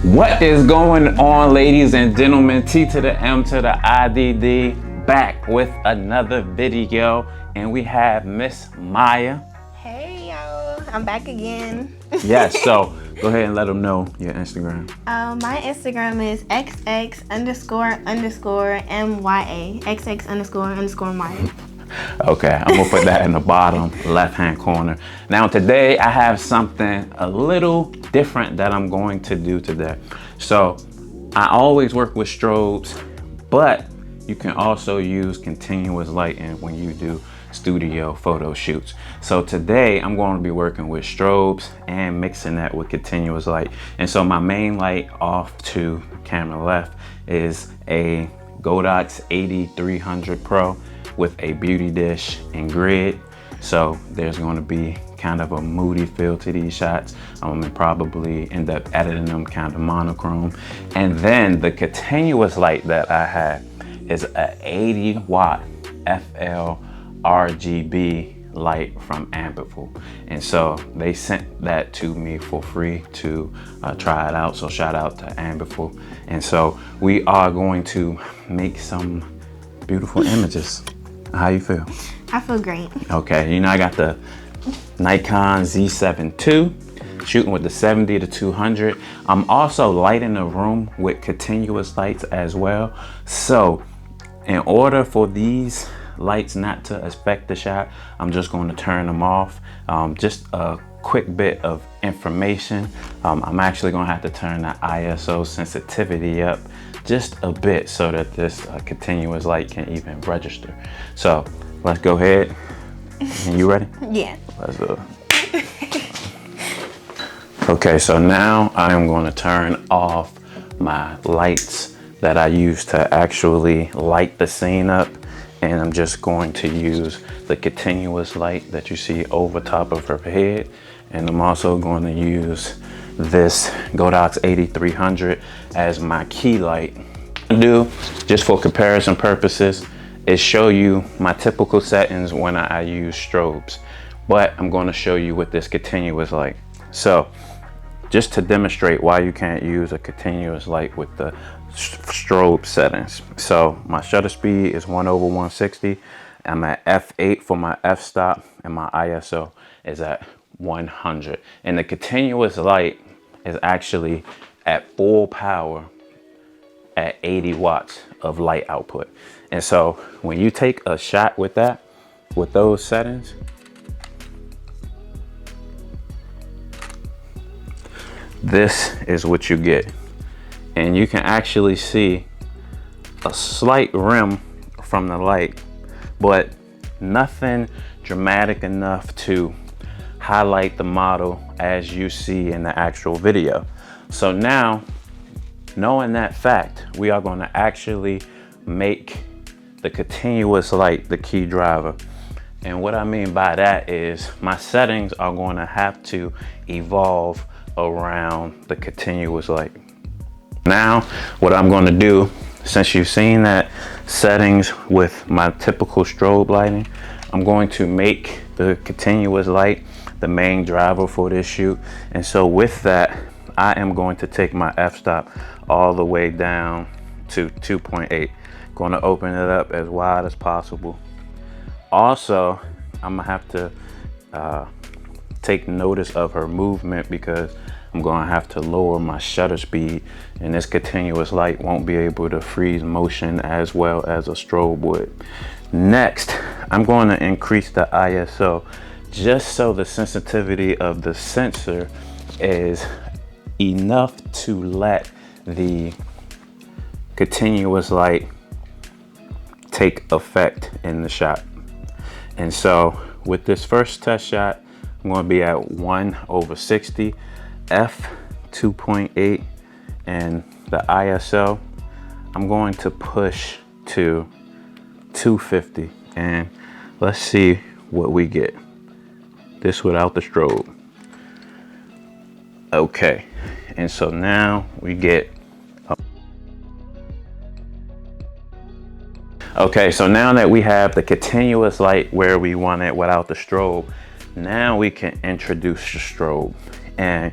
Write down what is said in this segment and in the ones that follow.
What is going on, ladies and gentlemen? T to the M to the IDD, back with another video, and we have Miss Maya. Hey y'all, I'm back again. Yes, so go ahead and let them know your Instagram. My Instagram is XX__MYA. XX__Maya. Okay, I'm gonna put that in the bottom left-hand corner. Now today I have something a little different that I'm going to do today. So I always work with strobes, but you can also use continuous lighting when you do studio photo shoots. So today I'm going to be working with strobes and mixing that with continuous light. And so my main light off to camera left is a Godox 8300 Pro with a beauty dish and grid. So there's going to be kind of a moody feel to these shots. I'm gonna probably end up editing them kind of monochrome. And then the continuous light that I have is a 80 watt FL RGB light from Optical. And so they sent that to me for free to try it out. So shout out to Optical. And so we are going to make some beautiful images. How you feel? I feel great. Okay, you know I got the Nikon Z7 II, shooting with the 70 to 200. I'm also lighting the room with continuous lights as well. So in order for these lights not to affect the shot, I'm just going to turn them off. Just a quick bit of information. I'm actually going to have to turn the ISO sensitivity up just a bit so that this continuous light can even register. So let's go ahead. You ready? Yeah. Let's do it. Okay, so now I am going to turn off my lights that I use to actually light the scene up, and I'm just going to use the continuous light that you see over top of her head. And I'm also going to use this Godox 8300 as my key light. Do just for comparison purposes is show you my typical settings when I use strobes, but I'm going to show you with this continuous light. So just to demonstrate why you can't use a continuous light with the strobe settings. So my shutter speed is 1/160. I'm at f8 for my f-stop, and my ISO is at 100. And the continuous light is actually at full power at 80 watts of light output. And so when you take a shot with that, with those settings, this is what you get. And you can actually see a slight rim from the light, but nothing dramatic enough to highlight the model as you see in the actual video. So now, knowing that fact, we are going to actually make the continuous light the key driver. And what I mean by that is my settings are going to have to evolve around the continuous light. Now, what I'm going to do, since you've seen that settings with my typical strobe lighting, I'm going to make the continuous light the main driver for this shoot. And so with that, I am going to take my f-stop all the way down to 2.8. Going to open it up as wide as possible. Also, I'm gonna have to take notice of her movement, because I'm gonna have to lower my shutter speed, and this continuous light won't be able to freeze motion as well as a strobe would. Next, I'm going to increase the ISO just so the sensitivity of the sensor is enough to let the continuous light take effect in the shot. And so with this first test shot, I'm going to be at 1/60, f 2.8, and the ISO I'm going to push to 250, and let's see what we get. This without the strobe. Okay, and so now we get okay, so now that we have the continuous light where we want it without the strobe, now we can introduce the strobe. And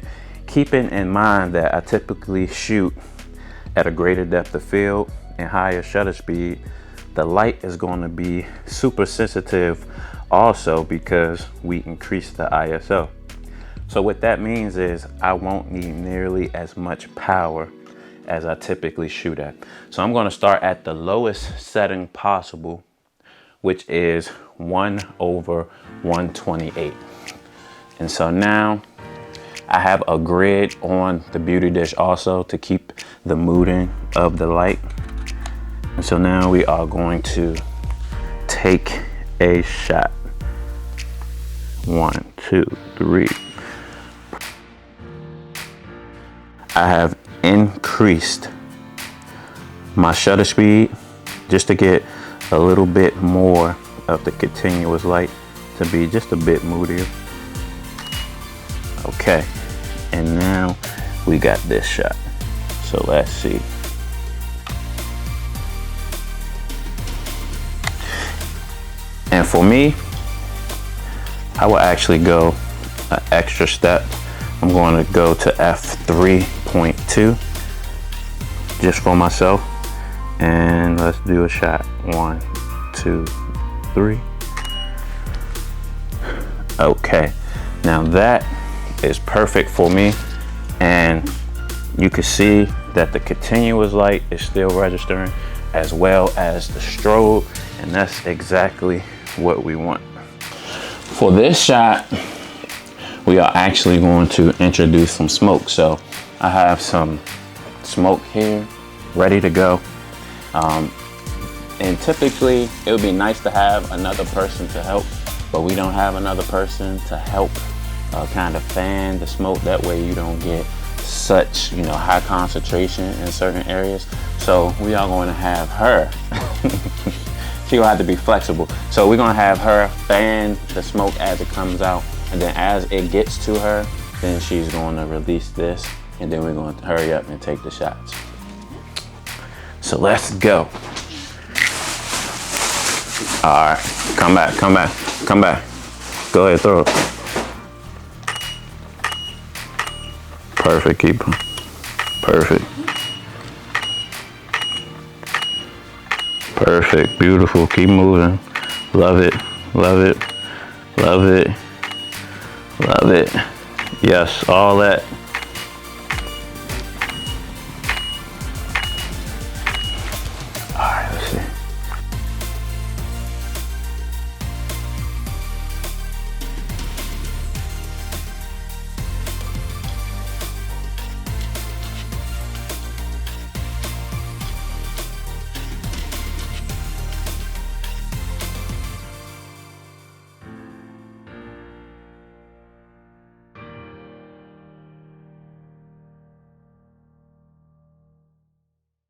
keeping in mind that I typically shoot at a greater depth of field and higher shutter speed, the light is going to be super sensitive also because we increase the ISO. So what that means is I won't need nearly as much power as I typically shoot at. So I'm going to start at the lowest setting possible, which is 1/128. And so now I have a grid on the beauty dish also to keep the mooting of the light. And so now we are going to take a shot. 1, 2, 3. I have increased my shutter speed just to get a little bit more of the continuous light to be just a bit moodier. Okay, and now we got this shot. So let's see. And for me, I will actually go an extra step. I'm going to go to f3.2 just for myself. And let's do a shot. 1, 2, 3. Okay, now that is perfect for me. And you can see that the continuous light is still registering as well as the strobe. And that's exactly what we want. For this shot, we are actually going to introduce some smoke. So I have some smoke here ready to go. And typically it would be nice to have another person to help, but we don't have another person to help kind of fan the smoke. That way you don't get such, high concentration in certain areas. So we are going to have her. She's gonna have to be flexible. So we're gonna have her fan the smoke as it comes out, and then as it gets to her, then she's gonna release this, and then we're gonna hurry up and take the shots. So let's go. All right, come back. Go ahead, throw it. Perfect, keep on. Perfect. Perfect, beautiful, keep moving. Love it, love it, love it, love it. Yes, all that